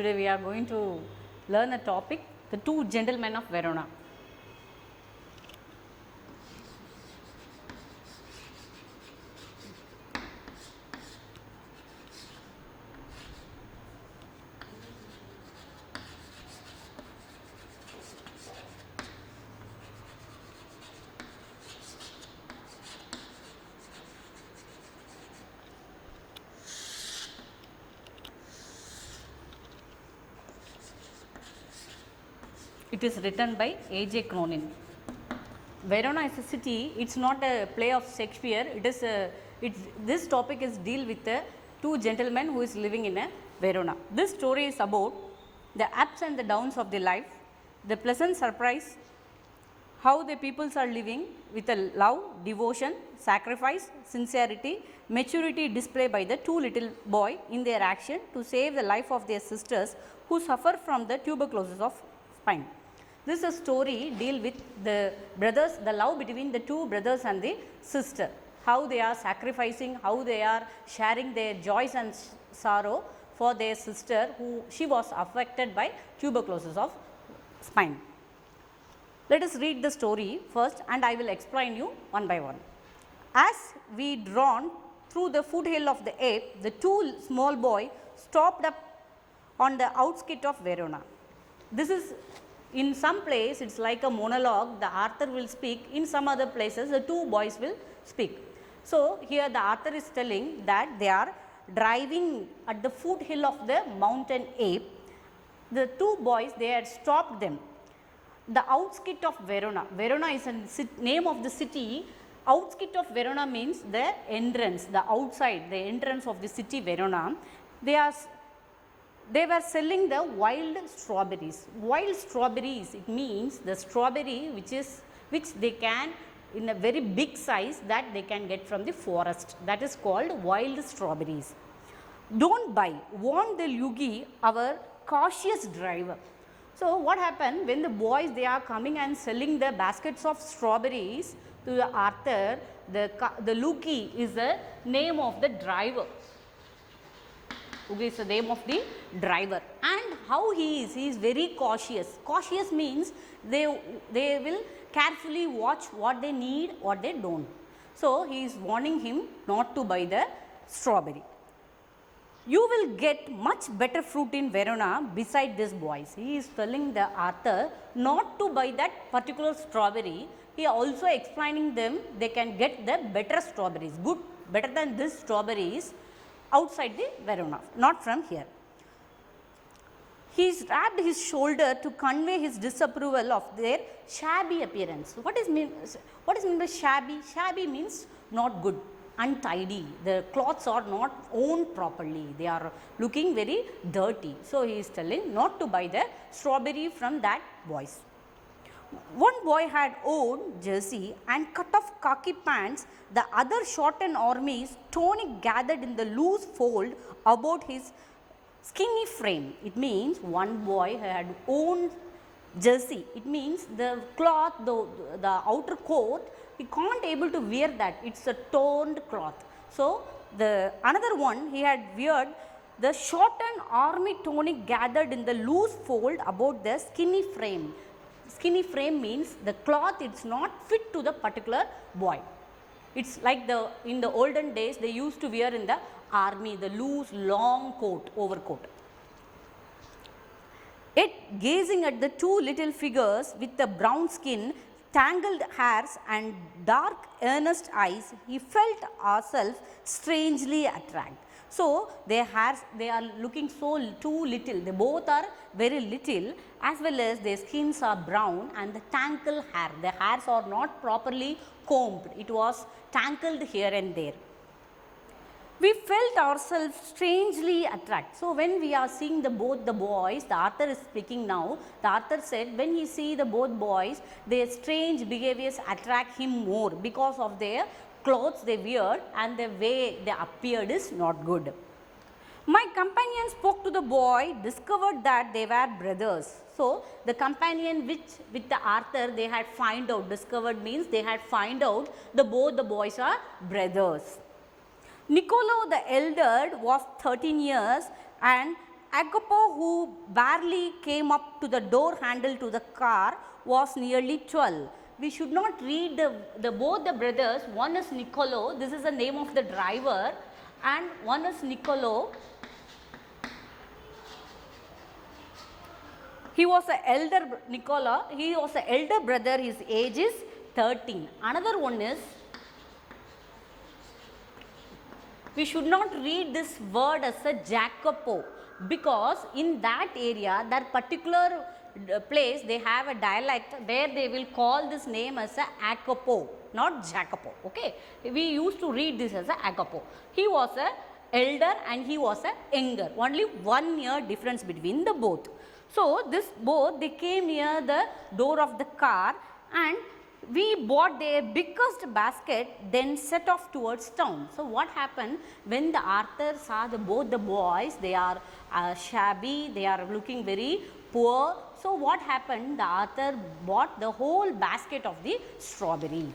Today we are going to learn a topic, the two gentlemen of Verona. It is written by A.J. Cronin. Verona is a city. It's not a play of Shakespeare. This topic is deal with two gentlemen who is living in a Verona. This story is about the ups and the downs of the life, the pleasant surprise, how the peoples are living with a love, devotion, sacrifice, sincerity, maturity displayed by the two little boy in their action to save the life of their sisters who suffer from the tuberculosis of spine. This is a story deal with the brothers, the love between the two brothers and the sister, how they are sacrificing, how they are sharing their joys and sorrow for their sister who she was affected by tuberculosis of spine. Let us read the story first and I will explain you one by one. As we drawn through the foothill of the ape, the two small boy stopped up on the outskirts of Verona. This is in some place it is like a monologue, the author will speak, in some other places the two boys will speak. So, here the author is telling that they are driving at the foothill of the mountain ape. The two boys, they had stopped them. The outskirts of Verona, Verona is a name of the city. Outskirts of Verona means the entrance, the outside, the entrance of the city Verona. They were selling the wild strawberries. Wild strawberries, it means the strawberry which they can in a very big size that they can get from the forest, that is called wild strawberries. Don't buy, warned the Lugi, our cautious driver. So, what happened when the boys they are coming and selling the baskets of strawberries to the Arthur, the Lugi is the name of the driver. Okay, is the name of the driver, and how he is very cautious. Cautious means they will carefully watch what they need, what they don't. So, he is warning him not to buy the strawberry. You will get much better fruit in Verona beside this boys. He is telling the Arthur not to buy that particular strawberry. He also explaining them they can get the better strawberries, good, better than this strawberries outside the Verona, not from here. He wrapped his shoulder to convey his disapproval of their shabby appearance. What is meant by shabby? Shabby means not good, untidy. The clothes are not owned properly. They are looking very dirty. So, he is telling not to buy the strawberry from that boys. One boy had owned jersey and cut off khaki pants, the other shortened armies, tonic gathered in the loose fold about his skinny frame. It means one boy had owned jersey. It means the cloth, the outer coat, he can't able to wear that. It's a toned cloth. So, the another one he had weared the shortened army tonic gathered in the loose fold about the skinny frame. Skinny frame means the cloth it's not fit to the particular boy. It's like in the olden days they used to wear in the army the loose long coat, overcoat. Yet gazing at the two little figures with the brown skin, tangled hairs and dark earnest eyes, he felt ourselves strangely attracted. So, their hairs, they are looking too little, they both are very little, as well as their skins are brown and the tangled hair, the hairs are not properly combed, it was tangled here and there. We felt ourselves strangely attracted. So, when we are seeing both the boys, the author is speaking now, the author said when he see the both boys, their strange behaviors attract him more because of their clothes they wear and the way they appeared is not good. My companion spoke to the boy, discovered that they were brothers. So, the companion with the Arthur they had find out, discovered means they had find out both the boys are brothers. Niccolo the elder was 13 years and Agapo, who barely came up to the door handle to the car, was nearly 12. We should not read both the brothers. One is Niccolo, this is the name of the driver, and one is Niccolo. He was the elder, Nicola, he was the elder brother, his age is 13. Another one is, we should not read this word as a Jacopo, because in that area, that particular place, they have a dialect, there they will call this name as a Acopo, not Jacopo, okay. We used to read this as a Acopo. He was a elder and he was a younger, only 1 year difference between the both. So, this both, they came near the door of the car and we bought their biggest basket, then set off towards town. So, what happened when the Arthur saw both the boys, they are shabby, they are looking very poor. So, what happened? The Arthur bought the whole basket of the strawberry.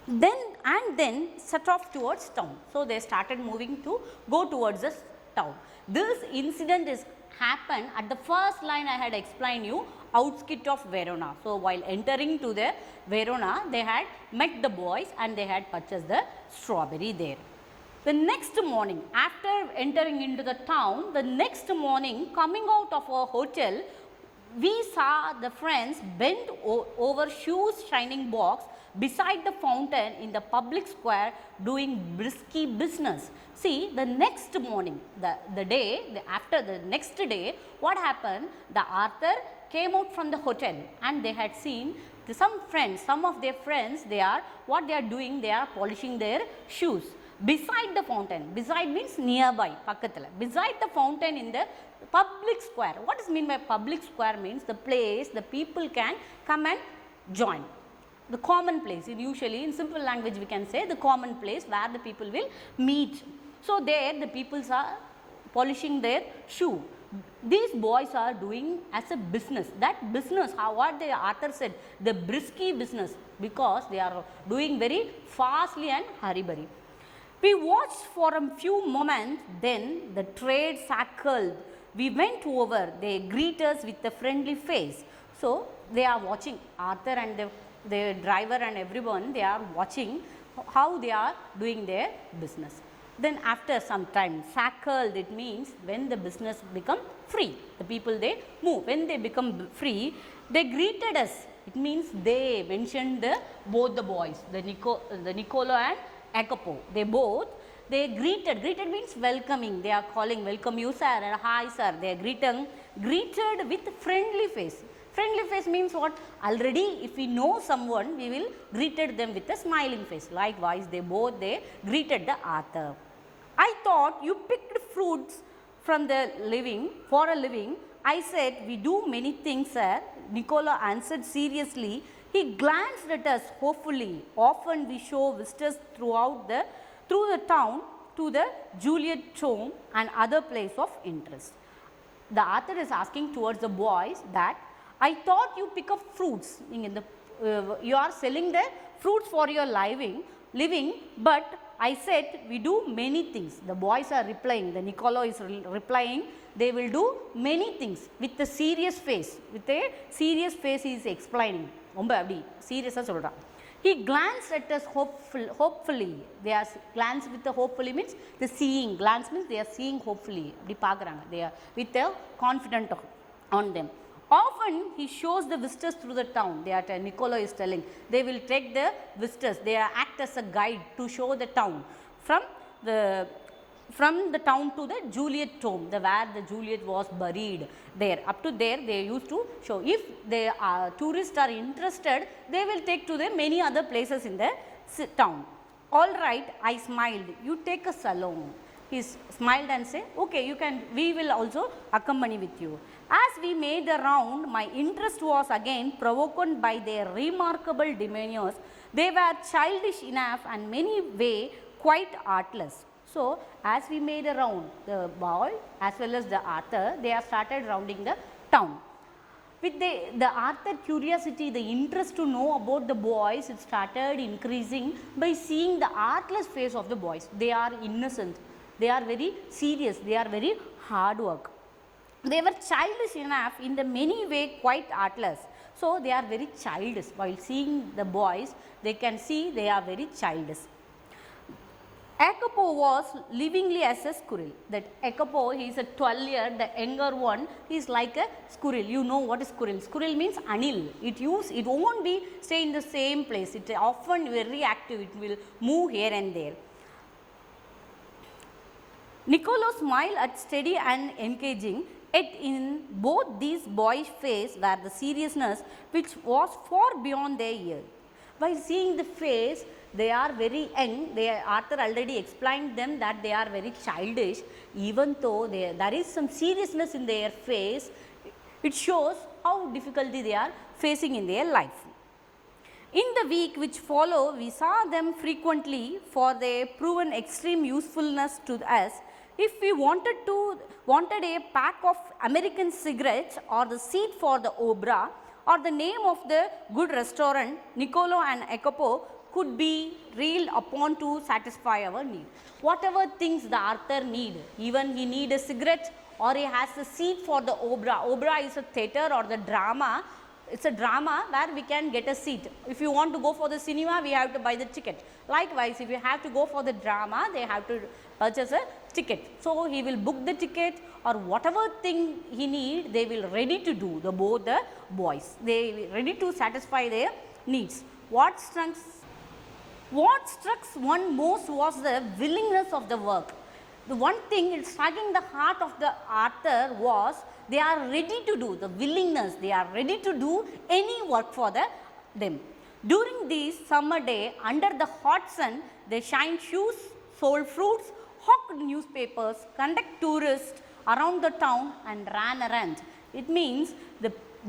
Then set off towards town. So, they started moving to go towards the town. This incident is happened at the first line I had explained you, outskirts of Verona. So, while entering to the Verona, they had met the boys and they had purchased the strawberry there. The next morning, after entering into the town, the next morning coming out of our hotel, we saw the friends bent over shoes shining box beside the fountain in the public square doing brisky business. See, the next morning, after the next day, what happened? The Arthur came out from the hotel and they had seen some of their friends, what they are doing, they are polishing their shoes beside the fountain. Beside means nearby, pakkathula. Beside the fountain in the public square. What is mean by public square? Means the place the people can come and join. The common place, usually in simple language we can say the common place where the people will meet. So, there the people are polishing their shoe. These boys are doing as a business. That business, what the Arthur said, the brisky business, because they are doing very fastly and hurry-burry. We watched for a few moments, then the trade circled. We went over, they greet us with a friendly face. So, they are watching Arthur and the driver and everyone, they are watching how they are doing their business. Then after some time, circled, it means when the business become free, the people they move. When they become free, they greeted us. It means they mentioned both the boys, the Niccolo and Acopo. They greeted means welcoming. They are calling, welcome you sir, and hi sir. They are greeted with friendly face. Friendly face means what? Already if we know someone, we will greeted them with a smiling face. Likewise, they greeted the Arthur. I thought you picked fruits from the for a living. I said, we do many things, sir. Nicola answered seriously. He glanced at us hopefully. Often we show visitors through the town to the Juliet tomb and other place of interest. The Arthur is asking towards the boys that I thought you pick up fruits. You are selling the fruits for your living, but I said we do many things. The boys are replying, the Niccolo is replying, they will do many things with a serious face. With a serious face he is explaining. He glanced at us hopefully. They are glance with the hopefully means the seeing. Glance means they are seeing hopefully. They are with a confident on them. Often he shows the visitors through the town. Niccolo is telling, they will take the visitors, they act as a guide to show the town from the town to the Juliet tomb, where the Juliet was buried. There, up to there, they used to show. If the tourists are interested, they will take to the many other places in the town. All right, I smiled. You take us along. He smiled and said, okay, we will also accompany with you. As we made the round, my interest was again provoked by their remarkable demeanors. They were childish enough and many way quite artless. So, as we made a round, the boy as well as the Arthur, they have started rounding the town. With the Arthur curiosity, the interest to know about the boys, it started increasing by seeing the artless face of the boys. They are innocent. They are very serious, they are very hard work. They were childish enough, in the many way quite artless. So, they are very childish. While seeing the boys, they can see they are very childish. Akapo was livingly as a squirrel. That Akapo, he is a 12-year, the younger one, he is like a squirrel. You know what is squirrel? Squirrel means anil. It won't be stay in the same place. It often very active. It will move here and there. Niccolo smiled at steady and engaging. Yet in both these boys' face were the seriousness which was far beyond their years. By seeing the face, they are very young. Arthur already explained them that they are very childish. Even though there is some seriousness in their face, it shows how difficulty they are facing in their life. In the week which followed, we saw them frequently for their proven extreme usefulness to us. If we wanted a pack of American cigarettes or the seat for the opera or the name of the good restaurant, Niccolo and Akapo could be reeled upon to satisfy our need. Whatever things the Arthur need, even he need a cigarette or he has a seat for the opera. Opera is a theatre or the drama. It's a drama where we can get a seat. If you want to go for the cinema, we have to buy the ticket. Likewise, if you have to go for the drama, they have to purchase a ticket. So, he will book the ticket or whatever thing he need, they will ready to do, both the boys. They will ready to satisfy their needs. What struck one most was the willingness of the work. The one thing striking the heart of the Arthur was they are ready to do, the willingness, they are ready to do any work for them. During this summer day, under the hot sun, they shined shoes, sold fruits, hawked newspapers, conduct tourists around the town and ran errands. It means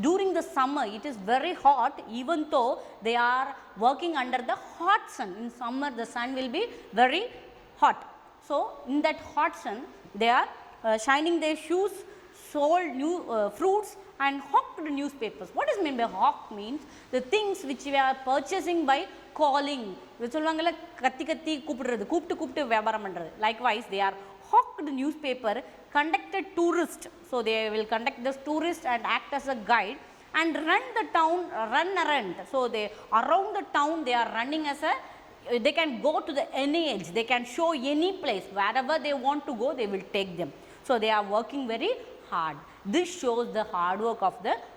during the summer it is very hot, even though they are working under the hot sun. In summer the sun will be very hot. So, in that hot sun they are shining their shoes, sold fruits and hawked newspapers. What is meant by hawk means? The things which we are purchasing by calling. Likewise, they are hawked newspaper, conducted tourist. So, they will conduct this tourist and act as a guide and run the town, run errand. So, they around the town they are running as a, they can go to the any edge, they can show any place, wherever they want to go they will take them. So, they are working very hard. This shows the hard work of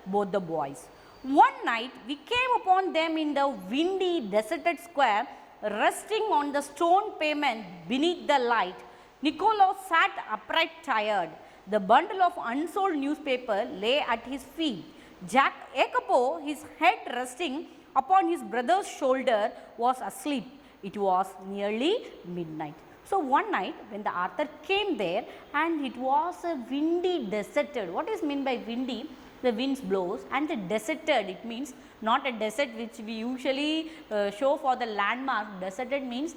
both the boys. One night we came upon them in the windy deserted square, resting on the stone pavement beneath the light. Niccolo sat upright tired. The bundle of unsold newspaper lay at his feet. Jacopo, his head resting upon his brother's shoulder, was asleep. It was nearly midnight. So, one night when the Arthur came there and it was a windy deserted. What is meant by windy? The winds blows and the deserted, it means not a desert which we usually show for the landmark. Deserted means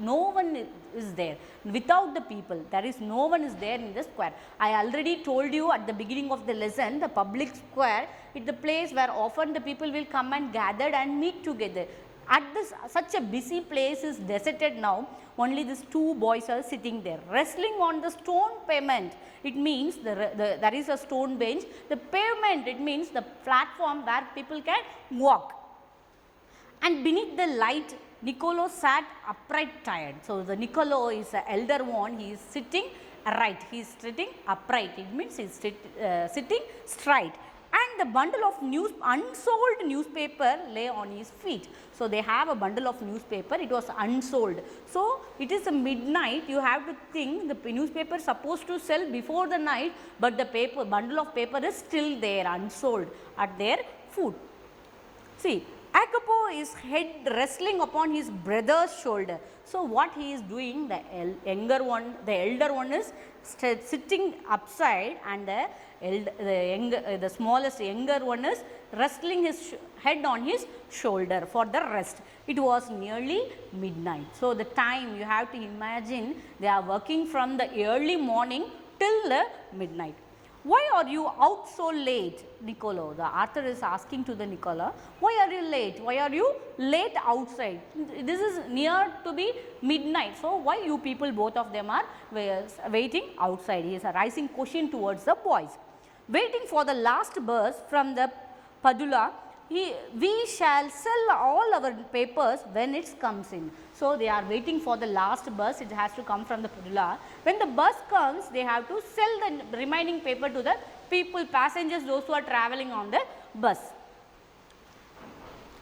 no one is there, without the people, there is no one is there in the square. I already told you at the beginning of the lesson, the public square is the place where often the people will come and gather and meet together. At this such a busy place is deserted now, only these two boys are sitting there, wrestling on the stone pavement. It means there is a stone bench. The pavement, it means the platform where people can walk. And beneath the light, Niccolo sat upright tired. So, the Niccolo is the elder one, he is sitting right, he is sitting upright, it means he is sitting straight. And the bundle of unsold newspaper lay on his feet. So, they have a bundle of newspaper, it was unsold. So, it is a midnight, you have to think the newspaper is supposed to sell before the night, but the bundle of paper is still there unsold at their foot. See, Jacopo is head resting upon his brother's shoulder. So, what he is doing, the elder one is sitting upside and the smallest younger one is resting his head on his shoulder for the rest. It was nearly midnight. So, the time you have to imagine they are working from the early morning till the midnight. Why are you out so late, Niccolo? The author is asking to the Niccolo, why are you late? Why are you late outside? This is near to be midnight. So, why you people, both of them are waiting outside? He is a rising question towards the boys. Waiting for the last bus from the Padula, we shall sell all our papers when it comes in. So, they are waiting for the last bus, it has to come from the Padula. When the bus comes, they have to sell the remaining paper to the people, passengers, those who are travelling on the bus.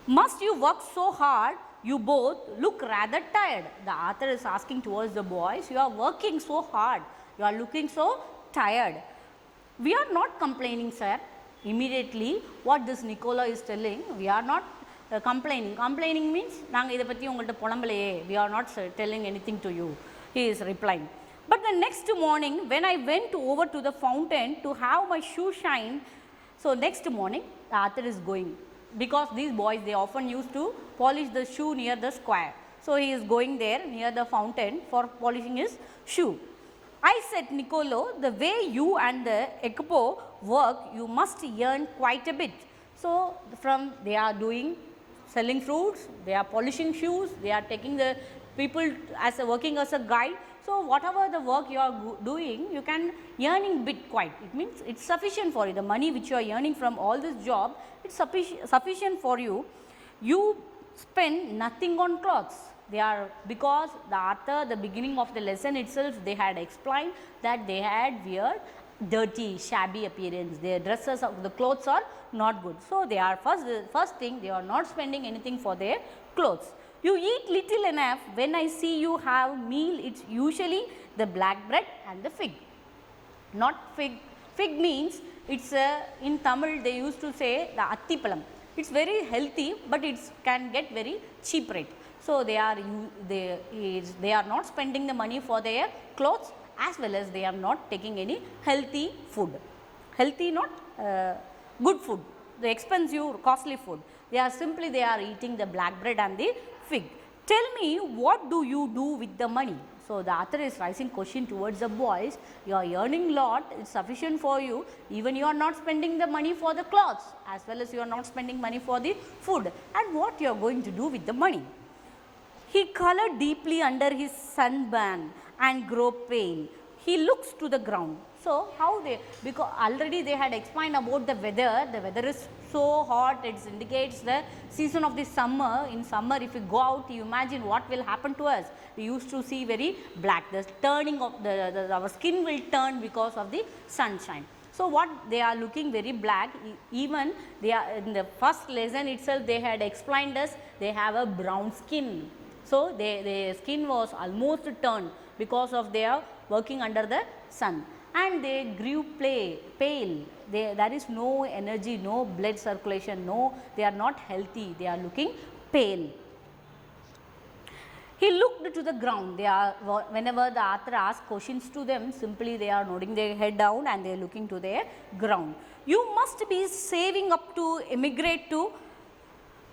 Must you work so hard? You both look rather tired. The author is asking towards the boys, you are working so hard, you are looking so tired. We are not complaining, sir. Immediately what this Niccolo is telling, we are not complaining. Complaining means நாங்கள் இதை பற்றி உங்கள்கிட்ட புலம்பலையே, we are not telling anything to you, he is replying. But the next morning when I went over to the fountain to have my shoe shine, so next morning the author is going, because these boys they often used to polish the shoe near the square. So, he is going there near the fountain for polishing his shoe. I said, Niccolo, the way you and the Equipo work, you must earn quite a bit. So, from they are doing selling fruits, they are polishing shoes, they are taking the people as a working as a guide. So, whatever the work you are doing, you can earning bit quite. It means it is sufficient for you. The money which you are earning from all this job, it is sufficient for you. You spend nothing on clothes. They are, because the author, the beginning of the lesson itself, they had explained that they had weird, dirty, shabby appearance. Their dresses, the clothes are not good. So, they are first thing, they are not spending anything for their clothes. You eat little enough. When I see you have meal, it's usually the black bread and the fig. Not fig. Fig means it's in Tamil they used to say the attipalam. It's very healthy, but it can get very cheap rate. So, they are not spending the money for their clothes, as well as they are not taking any healthy food. Healthy, not good food, the expensive costly food. They are simply eating the black bread and the fig. Tell me, what do you do with the money? So, the author is raising question towards the boys. You are earning lot, it is sufficient for you, even you are not spending the money for the clothes, as well as you are not spending money for the food, and what you are going to do with the money? He colored deeply under his sunburn and grew pale. He looks to the ground. So, how they, because already they had explained about the weather is so hot, it indicates the season of the summer. In summer, if you go out, you imagine what will happen to us. We used to see very black, the turning of our skin will turn because of the sunshine. So, what they are looking very black, even they are in the first lesson itself they had explained us, they have a brown skin. So, their skin was almost turned because of their working under the sun, and they grew pale. There is no energy, no blood circulation, they are not healthy, they are looking pale. He looked to the ground. They are, whenever the author asks questions to them, simply they are nodding their head down and they are looking to their ground. You must be saving up to emigrate to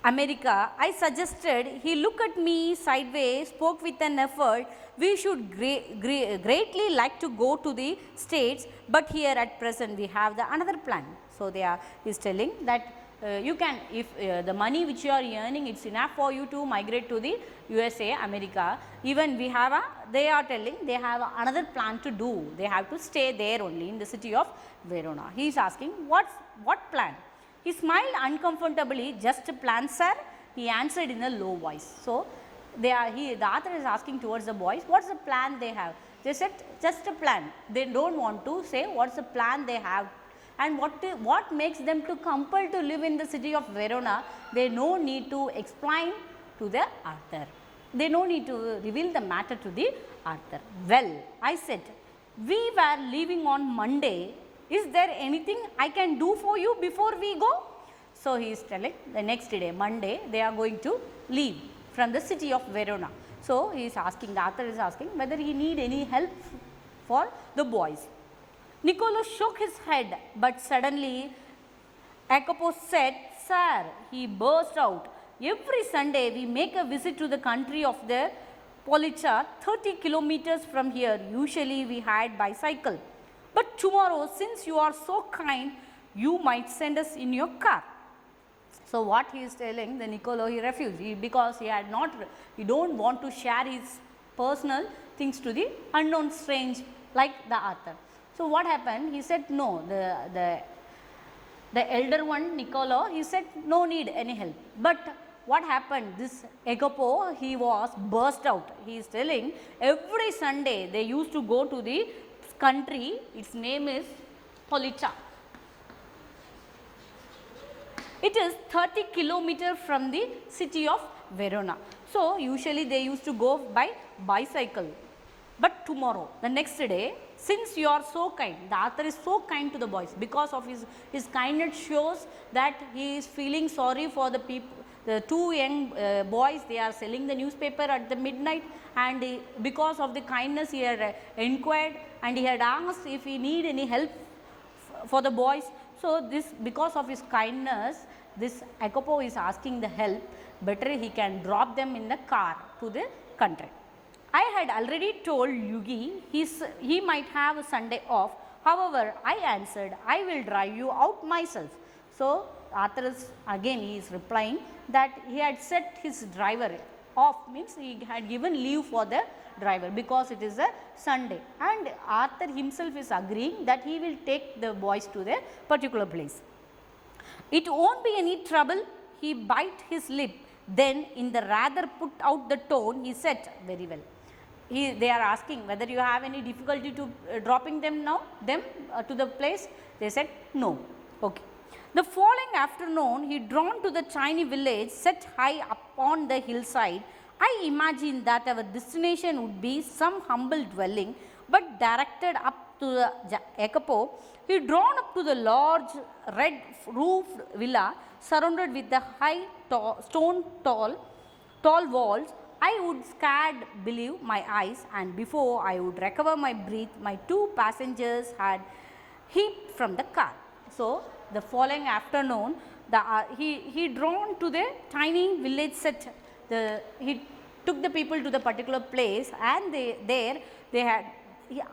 America. I suggested. He looked at me sideways, spoke with an effort. We should greatly like to go to the States, but here at present we have the another plan. So, he is telling that you can, if the money which you are earning, it's enough for you to migrate to the USA, America. Even we have they are telling they have another plan to do. They have to stay there only in the city of Verona. He is asking what plan? He smiled uncomfortably. Just a plan, sir, he answered in a low voice. So, the author is asking towards the boys, what is the plan they have? They said just a plan. They do not want to say what is the plan they have, and what makes them to compel to live in the city of Verona. They no need to explain to the author. They no need to reveal the matter to the author. Well, I said, we were leaving on Monday. Is there anything I can do for you before we go? So, he is telling the next day, Monday, they are going to leave from the city of Verona. So, he is asking, the author is asking whether he need any help for the boys. Niccolo shook his head, but suddenly Jacopo said, sir, he burst out, every Sunday we make a visit to the country of the Policia, 30 kilometers from here. Usually we had bicycle. But tomorrow, since you are so kind, you might send us in your car. So what he is telling, the Niccolo, he refused because he don't want to share his personal things to the unknown strange like the Arthur. So what happened? He said no. The elder one, Niccolo, he said no need any help. But what happened? This Jacopo, he was burst out. He is telling every Sunday they used to go to the country. Its name is Polita. It is 30 kilometers from the city of Verona. So usually they used to go by bicycle. But tomorrow, the next day, since you are so kind, the author is so kind to the boys, because of his kindness shows that he is feeling sorry for the people, the two young boys. They are selling the newspaper at the midnight, and because of the kindness he had inquired and he had asked if he need any help for the boys. So this, because of his kindness, this Jacopo is asking the help. Better he can drop them in the car to the country. I had already told Yugi he might have a Sunday off. However, I answered, I will drive you out myself. So Arthur is again he is replying that he had set his driver off, means he had given leave for the driver because it is a Sunday, and Arthur himself is agreeing that he will take the boys to the particular place. It won't be any trouble. He bite his lip. Then in the rather put out the tone, he said, very well. They are asking whether you have any difficulty to dropping them now, to the place. They said no. Okay. The following afternoon, he drawn to the tiny village set high upon the hillside. I imagined that our destination would be some humble dwelling, but directed up to the Jacopo, he drawn up to the large red roofed villa surrounded with the high tall walls. I would scared believe my eyes, and before I would recover my breath, my two passengers had heaped from the car. So the following afternoon, he drawn to the tiny village set. He took the people to the particular place, and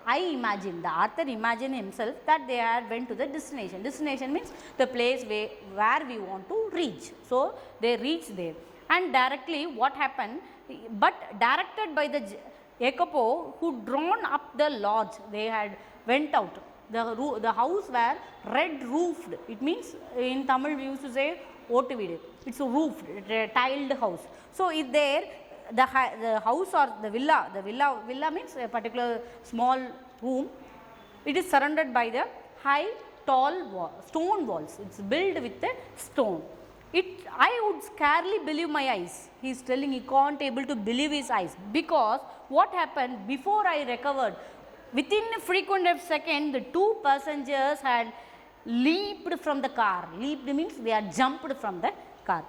I imagine, the author imagined himself that they had went to the destination. Destination means the place where we want to reach. So they reached there, and directly what happened, but directed by the Jacopo, who drawn up the lodge, they had went out. The house were red roofed. It means in Tamil we used to say Otuvidu. It's a roofed, a tiled house. So if there the house or the villa means a particular small room. It is surrounded by the high tall stone walls. It's built with the stone. I would scarcely believe my eyes. He is telling he can't able to believe his eyes, because what happened before I recovered, within a frequent of second, the two passengers had leaped from the car. Leaped means they had jumped from the car.